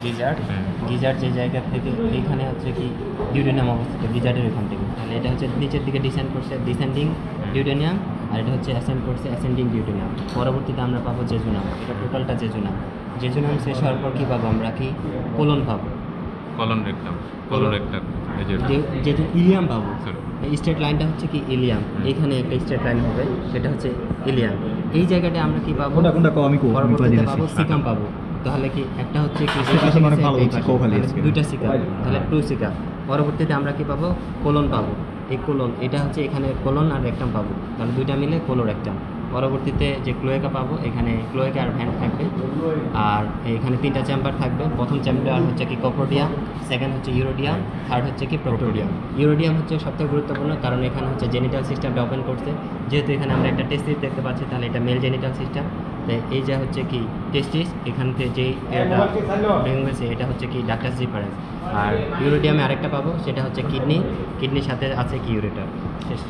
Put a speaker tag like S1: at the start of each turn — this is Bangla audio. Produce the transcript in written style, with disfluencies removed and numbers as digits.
S1: গিজার্ড গিজার্ড যে জায়গা থেকে এইখানে হচ্ছে কি ডিউটেনিয়াম অবস্থিত গিজার্ডের এখান থেকে, তাহলে এটা হচ্ছে নিচের দিকে ডিসেন্ড করছে ডিসেন্ডিং ডিউটেনিয়াম, আর এটা হচ্ছে অ্যাসেন্ড করছে অ্যাসেন্ডিং ডিউটেনিয়াম। পরবর্তীতে আমরা পাবো জেজুনাম, এটা টোটালটা জেজুনাম। জেজুনাম শেষ হওয়ার পর কী পাবো আমরা, কি কোলন পাবো,
S2: কলন রেক্টাম, কলন রেক্টাম
S1: যেহেতু ইলিয়াম পাবো। এই স্ট্রেট লাইনটা হচ্ছে কি ইলিয়াম, এইখানে একটা স্ট্রেট লাইন হবে, সেটা হচ্ছে ইলিয়াম। এই জায়গাটা আমরা কি পাবো, পরবর্তীতে পাবো সিকাম পাবো। তাহলে কি একটা হচ্ছে কি দুইটা সিকাম, তাহলে টু সিকাম। পরবর্তীতে আমরা কি পাবো, কোলন পাবো। এই কোলন এটা হচ্ছে এখানে কোলন আর রেক্টাম পাবো, তাহলে দুইটা মিলে কোলোরেক্টাম। পরবর্তীতে যে ক্লোয়েকা পাবো, এখানে ক্লোয়েকা আর ভ্যান্ট থাকবে, আর এখানে তিনটা চেম্বার থাকবে। প্রথম চেম্বার হচ্ছে কি কপ্রোডিয়াম, সেকেন্ড হচ্ছে ইউরোডিয়াম, থার্ড হচ্ছে কি প্রোটোডিয়াম। ইউরোডিয়াম হচ্ছে সবথেকে গুরুত্বপূর্ণ, কারণ এখানে হচ্ছে জেনিটাল সিস্টেমটা ওপেন করছে। যেহেতু এখানে আমরা একটা টেস্টিস দেখতে পাচ্ছি, তাহলে এটা মেল জেনিটাল সিস্টেম। তাই এই যে হচ্ছে কি টেস্টিস, এখান থেকে যে এটা ভেঙে গেছে এটা হচ্ছে কি ডাক্টাস ডিফারেন্স। আর ইউরোডিয়ামে আরেকটা পাবো, সেটা হচ্ছে কিডনি, কিডনির সাথে আছে কি ইউরেটার। শেষ।